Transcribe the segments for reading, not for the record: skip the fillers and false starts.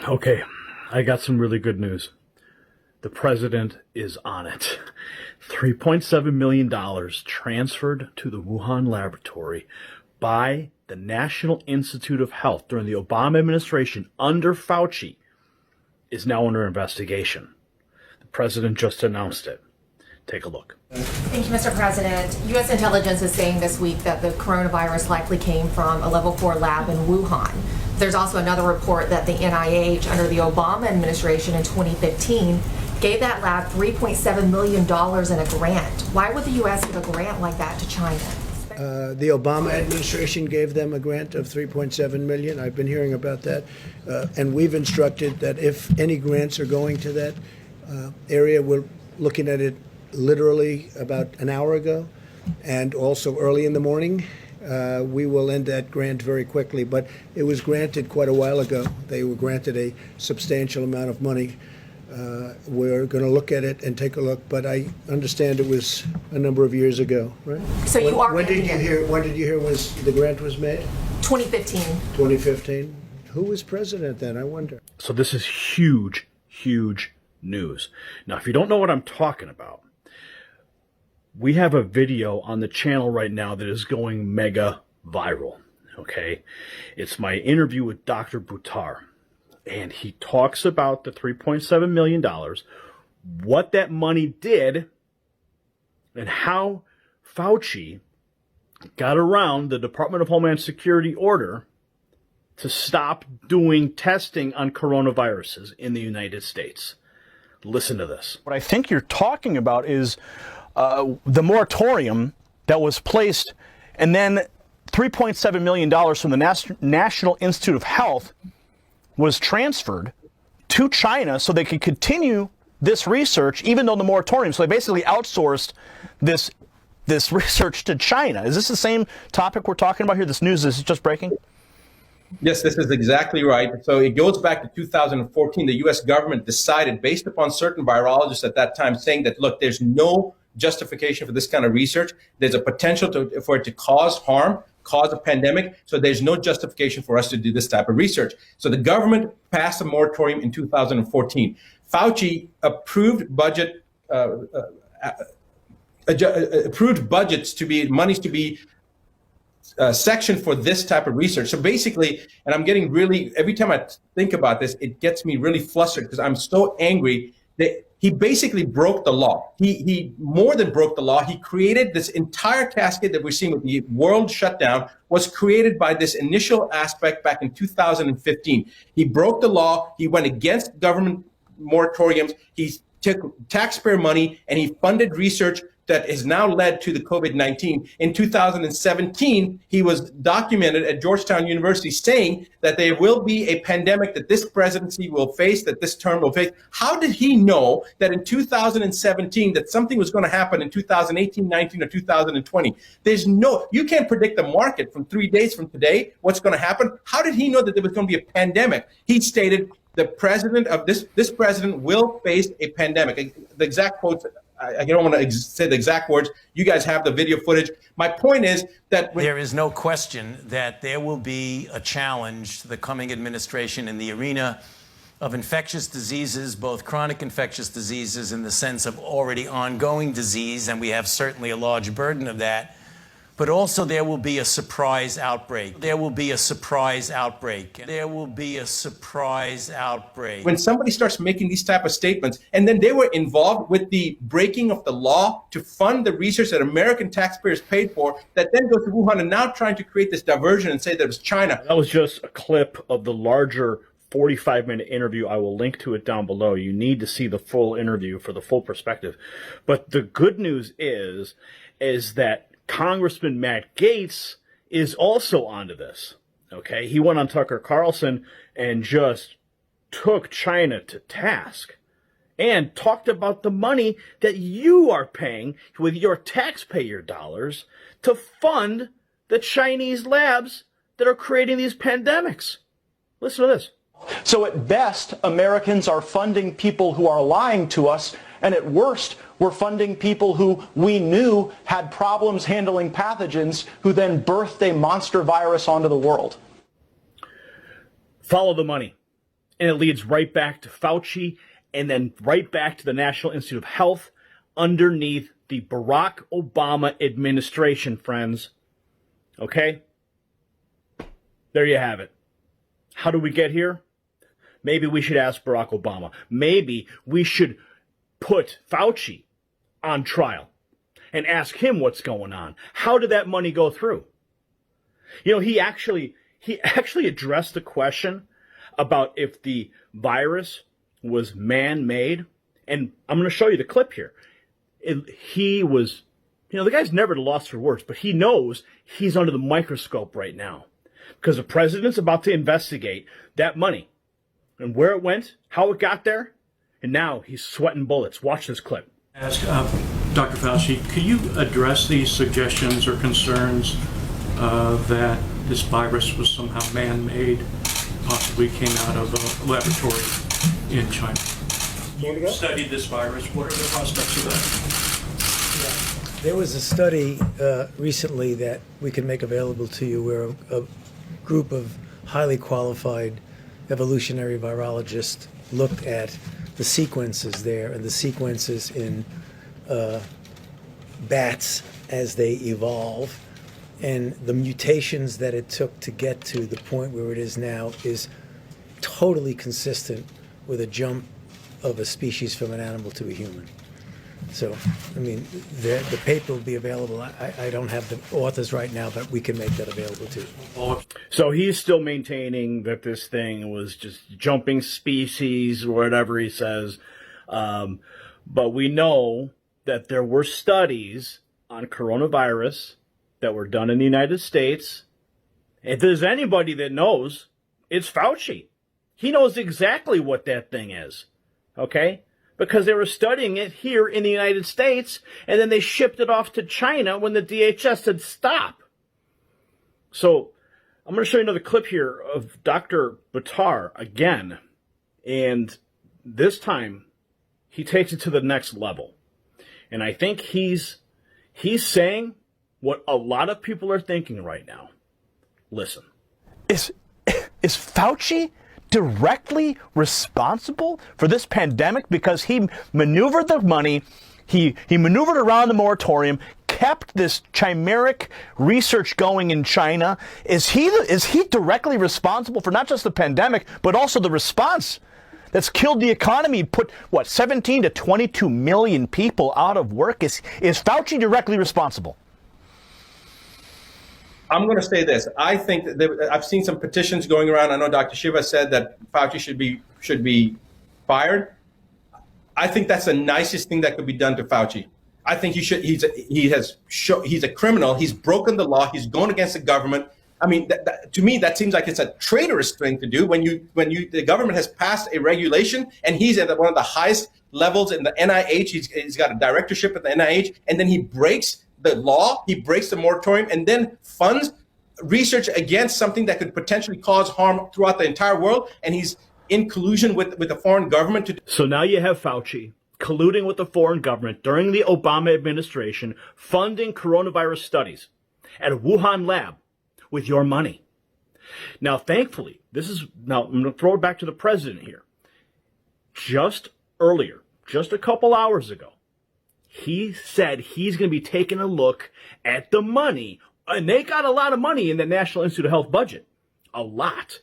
Okay, I got some really good news. The president is on it. $3.7 million transferred to the Wuhan laboratory by the National Institute of Health during the Obama administration under Fauci is now under investigation. The president just announced it. Take a look. Thank you, Mr. President. U.S. intelligence is saying this week that the coronavirus likely came from a level 4 lab in Wuhan. There's also another report that the NIH, under the Obama administration in 2015, gave that lab $3.7 million in a grant. Why would the U.S. give a grant like that to China? The Obama administration gave them a grant of $3.7 million. I've been hearing about that. And we've instructed that if any grants are going to that area, we're looking at it literally about an hour ago, and also early in the morning. We will end that grant very quickly, but it was granted quite a while ago. They were granted a substantial amount of money. We're going to look at it and take a look, but I understand it was a number of years ago, right? So you are. When did you hear was the grant was made? 2015. 2015. Who was president then? I wonder. So this is huge, huge news. Now, if you don't know what I'm talking about, we have a video on the channel right now that is going mega viral, okay? It's my interview with Dr. Buttar, and he talks about the $3.7 million, what that money did, and how Fauci got around the Department of Homeland Security order to stop doing testing on coronaviruses in the United States. Listen to this. What I think you're talking about is the moratorium that was placed, and then $3.7 million from the National Institute of Health was transferred to China so they could continue this research, even though the moratorium. So they basically outsourced this research to China. Is this the same topic we're talking about here? This news is just breaking? Yes, this is exactly right. So it goes back to 2014. The U.S. government decided, based upon certain virologists at that time, saying that, look, there's no justification for this kind of research. There's a potential for it to cause harm, cause a pandemic. So there's no justification for us to do this type of research. So the government passed a moratorium in 2014. Fauci approved approved budgets to be monies to be section for this type of research. So basically, and I'm getting really, every time I think about this, it gets me really flustered because I'm so angry that he basically broke the law. He more than broke the law. He created this entire cascade that we're seeing with the world shutdown was created by this initial aspect back in 2015. He broke the law. He went against government moratoriums. He took taxpayer money and he funded research that has now led to the COVID-19. In 2017, he was documented at Georgetown University saying that there will be a pandemic that this presidency will face, that this term will face. How did he know that in 2017 that something was going to happen in 2018, 19, or 2020? You can't predict the market from 3 days from today, what's going to happen. How did he know that there was going to be a pandemic? He stated the president of this president will face a pandemic. The exact quotes, I don't want to say the exact words. You guys have the video footage. My point is that there is no question that there will be a challenge to the coming administration in the arena of infectious diseases, both chronic infectious diseases in the sense of already ongoing disease, and we have certainly a large burden of that. But also there will be a surprise outbreak. There will be a surprise outbreak. There will be a surprise outbreak. When somebody starts making these type of statements, and then they were involved with the breaking of the law to fund the research that American taxpayers paid for, that then goes to Wuhan and now trying to create this diversion and say that it was China. That was just a clip of the larger 45-minute interview. I will link to it down below. You need to see the full interview for the full perspective. But the good news is that Congressman Matt Gaetz is also onto this, okay? He went on Tucker Carlson and just took China to task and talked about the money that you are paying with your taxpayer dollars to fund the Chinese labs that are creating these pandemics. Listen to this. So at best, Americans are funding people who are lying to us, and at worst, we're funding people who we knew had problems handling pathogens, who then birthed a monster virus onto the world. Follow the money. And it leads right back to Fauci and then right back to the National Institute of Health underneath the Barack Obama administration, friends. Okay? There you have it. How do we get here? Maybe we should ask Barack Obama. Maybe we should put Fauci on trial and ask him what's going on. How did that money go through? You know, he actually addressed the question about if the virus was man-made. And I'm going to show you the clip here. He was, you know, the guy's never lost for words, but he knows he's under the microscope right now because the president's about to investigate that money and where it went, how it got there, and now he's sweating bullets. Watch this clip. Ask Dr. Fauci, could you address these suggestions or concerns that this virus was somehow man-made, possibly came out of a laboratory in China? You studied this virus. What are the prospects of that? There was a study recently that we can make available to you where a group of highly qualified evolutionary virologists looked at the sequences there and the sequences in bats as they evolve, and the mutations that it took to get to the point where it is now is totally consistent with a jump of a species from an animal to a human. So, I mean, the paper will be available. I don't have the authors right now, but we can make that available to you. So he's still maintaining that this thing was just jumping species or whatever he says. But we know that there were studies on coronavirus that were done in the United States. If there's anybody that knows, it's Fauci. He knows exactly what that thing is. Okay? Because they were studying it here in the United States, and then they shipped it off to China when the DHS said stop. So I'm going to show you another clip here of Dr. Buttar again, and this time he takes it to the next level. And I think he's saying what a lot of people are thinking right now. Listen. Is Fauci directly responsible for this pandemic because he maneuvered the money, he maneuvered around the moratorium, kept this chimeric research going in China? Is he directly responsible for not just the pandemic, but also the response that's killed the economy, put, 17 to 22 million people out of work? Is Fauci directly responsible? I'm going to say this. I think that I've seen some petitions going around. I know Dr. Shiva said that Fauci should be fired. I think that's the nicest thing that could be done to Fauci. I think he's a criminal. He's broken the law. He's going against the government. I mean, to me, that seems like it's a traitorous thing to do when the government has passed a regulation and he's at one of the highest levels in the NIH. He's got a directorship at the NIH, and then he breaks the law, he breaks the moratorium, and then funds research against something that could potentially cause harm throughout the entire world. And he's in collusion with the foreign government to. So now you have Fauci colluding with the foreign government during the Obama administration, funding coronavirus studies at a Wuhan lab with your money. Now, thankfully, I'm going to throw it back to the president here. Just earlier, just a couple hours ago, he said he's going to be taking a look at the money. And they got a lot of money in the National Institute of Health budget. A lot.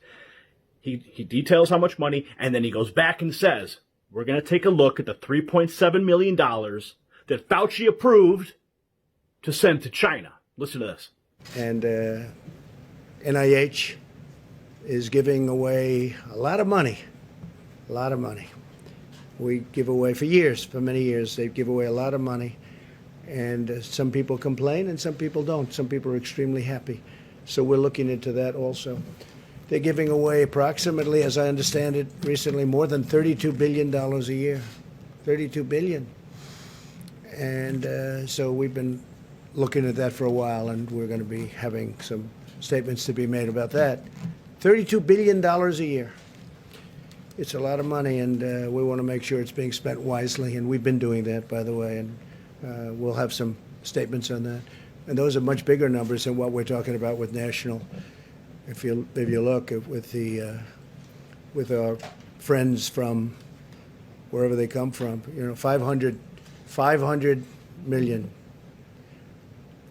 He details how much money, and then he goes back and says, we're going to take a look at the $3.7 million that Fauci approved to send to China. Listen to this. And NIH is giving away a lot of money. A lot of money. We give away for many years, they give away a lot of money. And some people complain and some people don't. Some people are extremely happy. So we're looking into that also. They're giving away approximately, as I understand it, recently more than $32 billion a year. $32 billion. And so we've been looking at that for a while, and we're going to be having some statements to be made about that. $32 billion a year. It's a lot of money, and we want to make sure it's being spent wisely, and we've been doing that, by the way, and we'll have some statements on that. And those are much bigger numbers than what we're talking about with national. If you look with the with our friends from wherever they come from. 500 million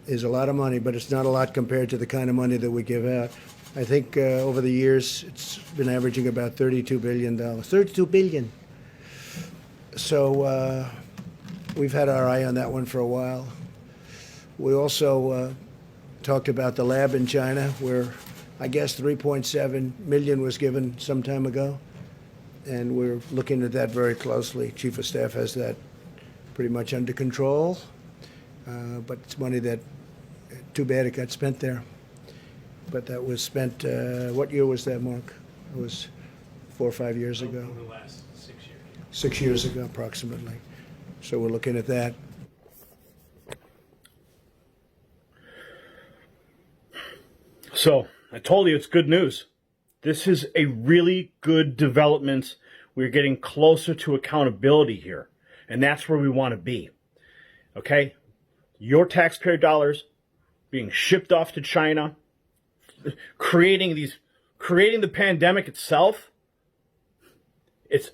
is a lot of money, but it's not a lot compared to the kind of money that we give out. I think over the years, it's been averaging about $32 billion. $32 billion. So we've had our eye on that one for a while. We also talked about the lab in China, where I guess 3.7 million was given some time ago. And we're looking at that very closely. Chief of Staff has that pretty much under control. But it's money that, too bad it got spent there. But that was spent, what year was that, Mark? It was 4 or 5 years ago. Over the last 6 years. 6 years ago, approximately. So we're looking at that. So I told you it's good news. This is a really good development. We're getting closer to accountability here. And that's where we want to be. Okay? Your taxpayer dollars being shipped off to China, creating the pandemic itself. It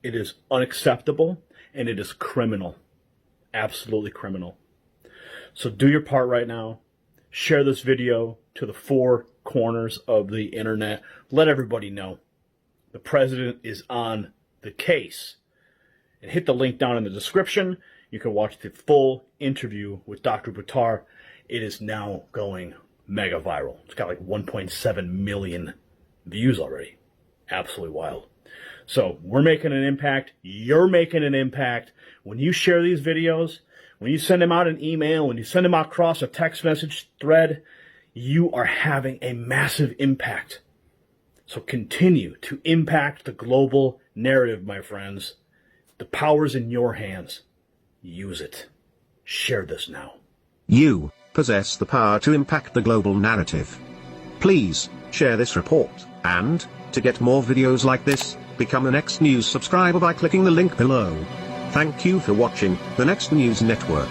is unacceptable, and it is criminal. Absolutely criminal. So do your part right now. Share this video to the 4 corners of the internet. Let everybody know the president is on the case. And hit the link down in the description. You can watch the full interview with Dr. Buttar. It is now going mega viral. It's got like 1.7 million views already. Absolutely wild. So we're making an impact. You're making an impact. When you share these videos, when you send them out an email, when you send them out across a text message thread, you are having a massive impact. So continue to impact the global narrative, my friends. The power's in your hands. Use it. Share this now. You possess the power to impact the global narrative. Please share this report, and to get more videos like this, become the Next News subscriber by clicking the link below. Thank you for watching the Next News Network.